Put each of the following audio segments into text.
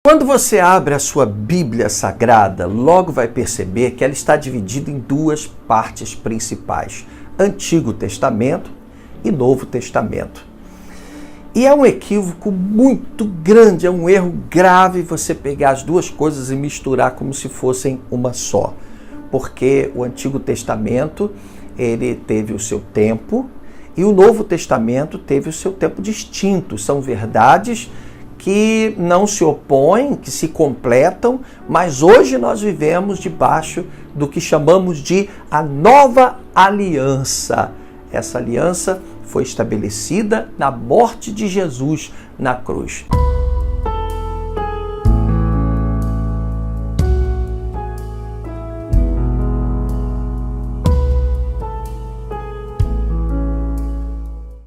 Quando você abre a sua Bíblia Sagrada, logo vai perceber que ela está dividida em duas partes principais: Antigo Testamento e Novo Testamento. E é um equívoco muito grande, é um erro grave você pegar as duas coisas e misturar como se fossem uma só. Porque o Antigo Testamento, ele teve o seu tempo e o Novo Testamento teve o seu tempo distinto. São verdades que não se opõem, que se completam, mas hoje nós vivemos debaixo do que chamamos de a nova aliança. Essa aliança foi estabelecida na morte de Jesus na cruz.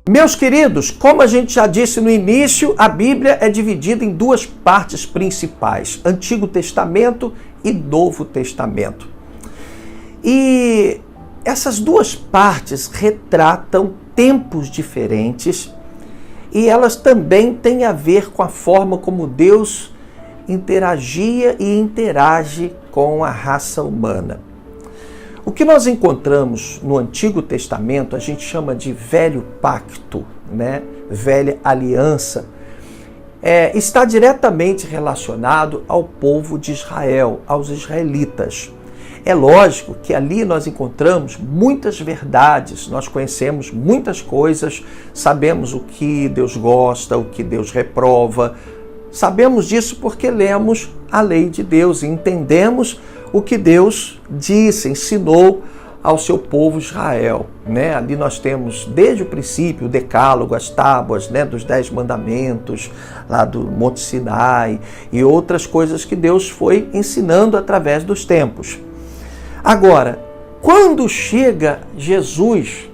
Meus queridos, como a gente já disse no início, a Bíblia é dividida em duas partes principais: Antigo Testamento e Novo Testamento. E essas duas partes retratam tempos diferentes e elas também têm a ver com a forma como Deus interagia e interage com a raça humana. O que nós encontramos no Antigo Testamento a gente chama de Velho Pacto, né? Velha Aliança. Está diretamente relacionado ao povo de Israel, aos israelitas. É lógico que ali nós encontramos muitas verdades, nós conhecemos muitas coisas, sabemos o que Deus gosta, o que Deus reprova. Sabemos disso porque lemos a lei de Deus e entendemos o que Deus disse, ensinou ao seu povo Israel, né? Ali nós temos desde o princípio o decálogo, as tábuas, né, dos 10 mandamentos, lá do Monte Sinai e outras coisas que Deus foi ensinando através dos tempos. Agora, quando chega Jesus,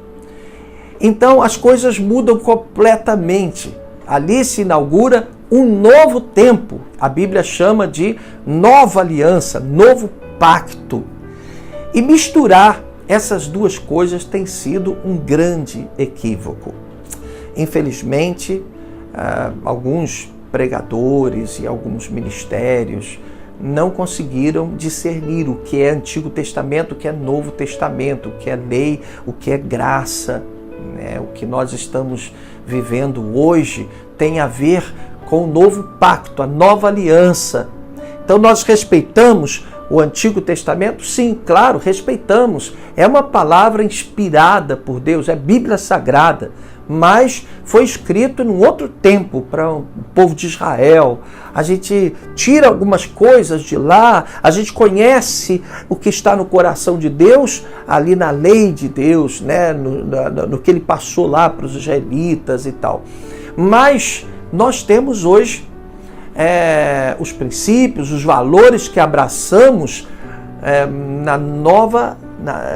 então as coisas mudam completamente. Ali se inaugura um novo tempo. A Bíblia chama de nova aliança, novo pacto. E misturar essas duas coisas tem sido um grande equívoco. Infelizmente, alguns pregadores e alguns ministérios não conseguiram discernir o que é Antigo Testamento, o que é Novo Testamento, o que é lei, o que é graça, né? O que nós estamos vivendo hoje tem a ver com o novo pacto, a nova aliança. Então nós respeitamos o Antigo Testamento? Sim, claro, respeitamos. É uma palavra inspirada por Deus, é Bíblia Sagrada, mas foi escrito num outro tempo para o povo de Israel. A gente tira algumas coisas de lá, a gente conhece o que está no coração de Deus, ali na lei de Deus, né? no que ele passou lá para os israelitas e tal. Mas nós temos hoje os princípios, os valores que abraçamos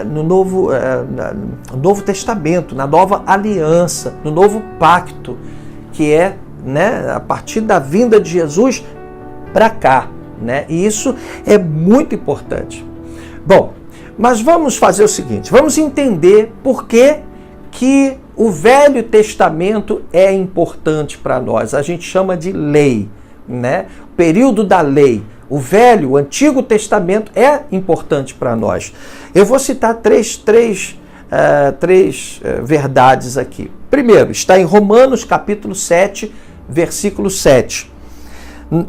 no Novo Testamento, na nova aliança, no novo pacto, que é, né, a partir da vinda de Jesus para cá, né? E isso é muito importante. Bom, mas vamos fazer o seguinte, vamos entender por que o Velho Testamento é importante para nós. A gente chama de lei, né? O período da lei. O Antigo Testamento é importante para nós. Eu vou citar três verdades aqui. Primeiro, está em Romanos capítulo 7, versículo 7.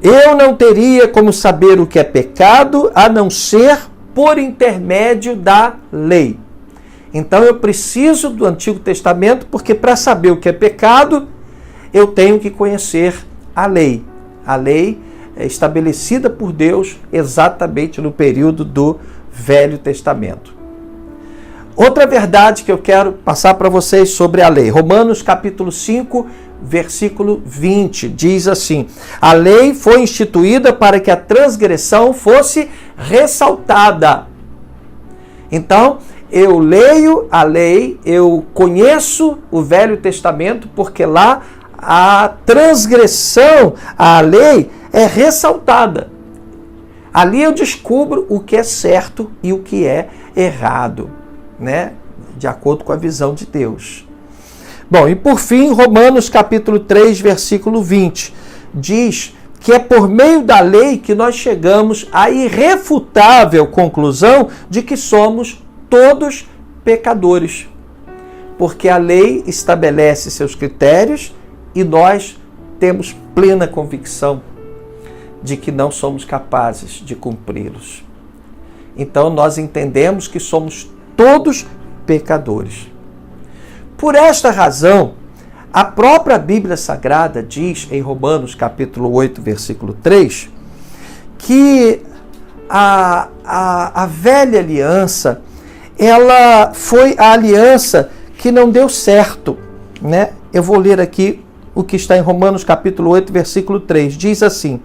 Eu não teria como saber o que é pecado, a não ser por intermédio da lei. Então eu preciso do Antigo Testamento, porque para saber o que é pecado, eu tenho que conhecer a lei. A lei é estabelecida por Deus exatamente no período do Velho Testamento. Outra verdade que eu quero passar para vocês sobre a lei. Romanos capítulo 5, versículo 20, diz assim: a lei foi instituída para que a transgressão fosse ressaltada. Então, eu leio a lei, eu conheço o Velho Testamento, porque lá a transgressão à lei é ressaltada. Ali eu descubro o que é certo e o que é errado, né? De acordo com a visão de Deus. Bom, e por fim, Romanos capítulo 3, versículo 20, diz que é por meio da lei que nós chegamos à irrefutável conclusão de que somos todos pecadores. Porque a lei estabelece seus critérios e nós temos plena convicção de que não somos capazes de cumpri-los. Então nós entendemos que somos todos pecadores. Por esta razão, a própria Bíblia Sagrada diz em Romanos capítulo 8, versículo 3, que a velha aliança, ela foi a aliança que não deu certo, né? Eu vou ler aqui o que está em Romanos capítulo 8, versículo 3. Diz assim: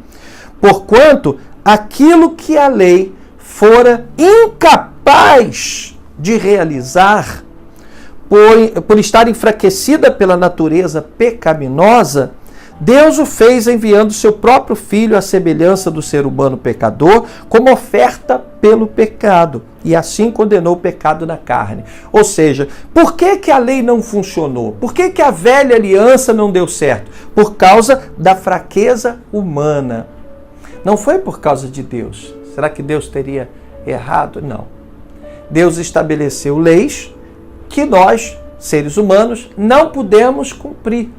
porquanto aquilo que a lei fora incapaz de realizar, por estar enfraquecida pela natureza pecaminosa, Deus o fez enviando seu próprio Filho à semelhança do ser humano pecador, como oferta pelo pecado, e assim condenou o pecado na carne. Ou seja, por que a lei não funcionou? Por que a velha aliança não deu certo? Por causa da fraqueza humana. Não foi por causa de Deus. Será que Deus teria errado? Não. Deus estabeleceu leis que nós, seres humanos, não pudemos cumprir.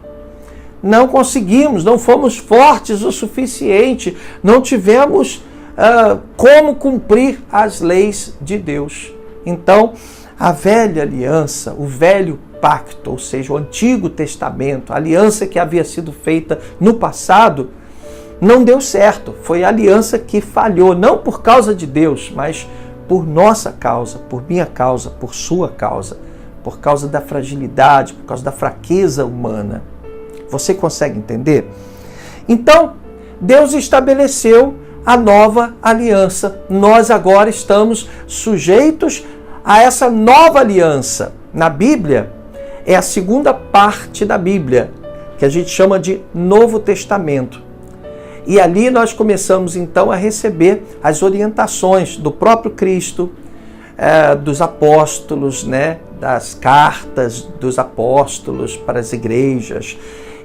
Não conseguimos, não fomos fortes o suficiente, não tivemos como cumprir as leis de Deus. Então, a velha aliança, o velho pacto, ou seja, o Antigo Testamento, a aliança que havia sido feita no passado, não deu certo. Foi a aliança que falhou, não por causa de Deus, mas por nossa causa, por minha causa, por sua causa, por causa da fragilidade, por causa da fraqueza humana. Você consegue entender? Então, Deus estabeleceu a nova aliança. Nós agora estamos sujeitos a essa nova aliança. Na Bíblia, é a segunda parte da Bíblia, que a gente chama de Novo Testamento. E ali nós começamos então a receber as orientações do próprio Cristo, dos apóstolos, né? Das cartas dos apóstolos para as igrejas.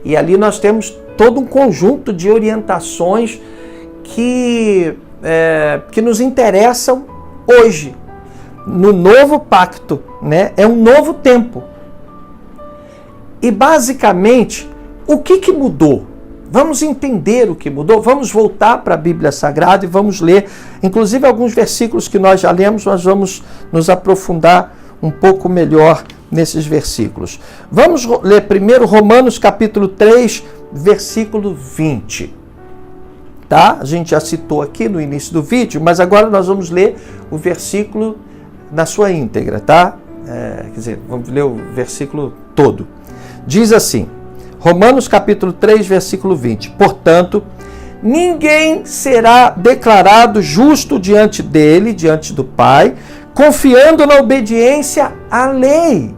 E ali nós temos todo um conjunto de orientações que nos interessam hoje, no novo pacto, né? É um novo tempo. E basicamente, o que mudou? Vamos entender o que mudou, vamos voltar para a Bíblia Sagrada e vamos ler, inclusive alguns versículos que nós já lemos, nós vamos nos aprofundar um pouco melhor nesses versículos. Vamos ler primeiro Romanos capítulo 3, versículo 20. Tá? A gente já citou aqui no início do vídeo, mas agora nós vamos ler o versículo na sua íntegra, tá? Quer dizer, vamos ler o versículo todo. Diz assim, Romanos capítulo 3, versículo 20. Portanto, ninguém será declarado justo diante dele, diante do Pai, confiando na obediência à lei.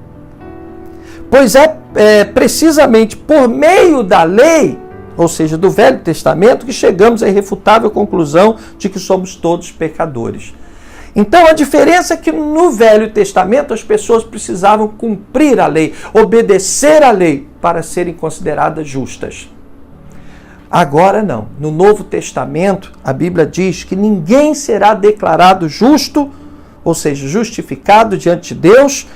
Pois é precisamente por meio da lei, ou seja, do Velho Testamento, que chegamos à irrefutável conclusão de que somos todos pecadores. Então, a diferença é que no Velho Testamento as pessoas precisavam cumprir a lei, obedecer à lei para serem consideradas justas. Agora não. No Novo Testamento, a Bíblia diz que ninguém será declarado justo, ou seja, justificado diante de Deus,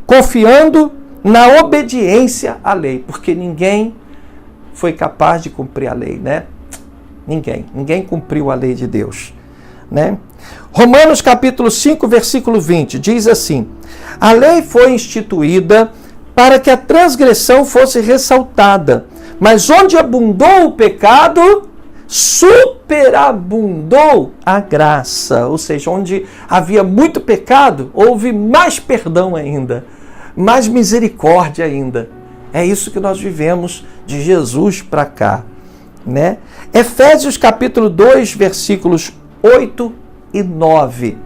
confiando na obediência à lei, porque ninguém foi capaz de cumprir a lei, né? Ninguém cumpriu a lei de Deus, né? Romanos capítulo 5, versículo 20, diz assim: a lei foi instituída para que a transgressão fosse ressaltada, mas onde abundou o pecado, superabundou a graça. Ou seja, onde havia muito pecado, houve mais perdão ainda, mais misericórdia ainda. É isso que nós vivemos de Jesus para cá, né? Efésios capítulo 2, versículos 8 e 9.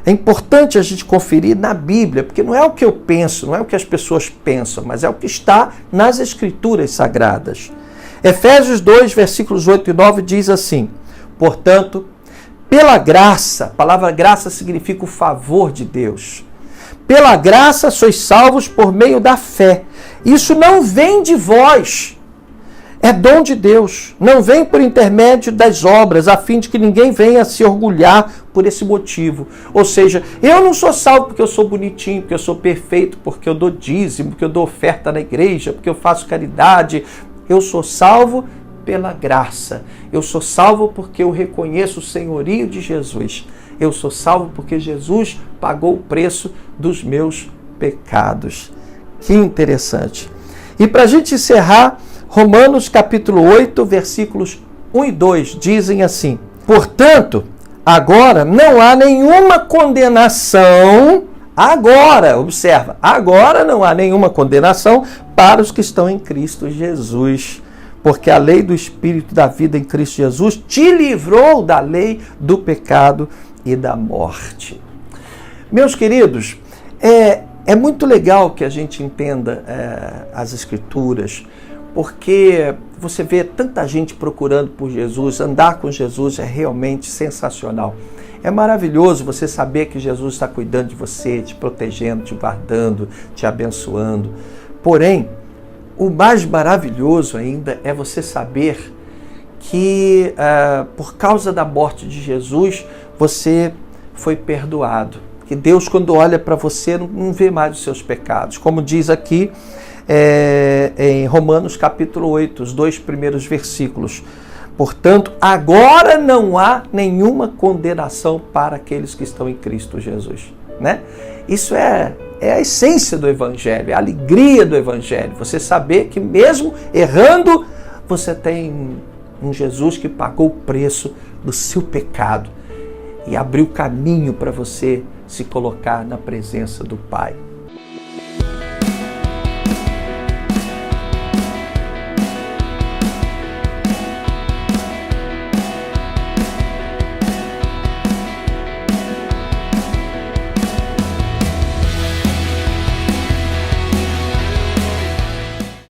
É importante a gente conferir na Bíblia, porque não é o que eu penso, não é o que as pessoas pensam, mas é o que está nas Escrituras Sagradas. Efésios 2, versículos 8 e 9 diz assim: portanto, pela graça, a palavra graça significa o favor de Deus. Pela graça sois salvos por meio da fé. Isso não vem de vós. É dom de Deus, não vem por intermédio das obras, a fim de que ninguém venha se orgulhar por esse motivo. Ou seja, eu não sou salvo porque eu sou bonitinho, porque eu sou perfeito, porque eu dou dízimo, porque eu dou oferta na igreja, porque eu faço caridade. Eu sou salvo pela graça. Eu sou salvo porque eu reconheço o senhorio de Jesus. Eu sou salvo porque Jesus pagou o preço dos meus pecados. Que interessante. E para a gente encerrar, Romanos capítulo 8, versículos 1 e 2 dizem assim: portanto, agora não há nenhuma condenação, observa, agora não há nenhuma condenação para os que estão em Cristo Jesus, porque a lei do Espírito da vida em Cristo Jesus te livrou da lei do pecado e da morte. Meus queridos, é muito legal que a gente entenda as Escrituras, porque você vê tanta gente procurando por Jesus, andar com Jesus é realmente sensacional. É maravilhoso você saber que Jesus está cuidando de você, te protegendo, te guardando, te abençoando. Porém, o mais maravilhoso ainda é você saber que por causa da morte de Jesus, você foi perdoado. Que Deus, quando olha para você, não vê mais os seus pecados. Como diz aqui em Romanos capítulo 8, os 2 primeiros versículos. Portanto, agora não há nenhuma condenação para aqueles que estão em Cristo Jesus. Né? Isso é a essência do Evangelho, é a alegria do Evangelho. Você saber que mesmo errando, você tem um Jesus que pagou o preço do seu pecado e abriu caminho para você se colocar na presença do Pai.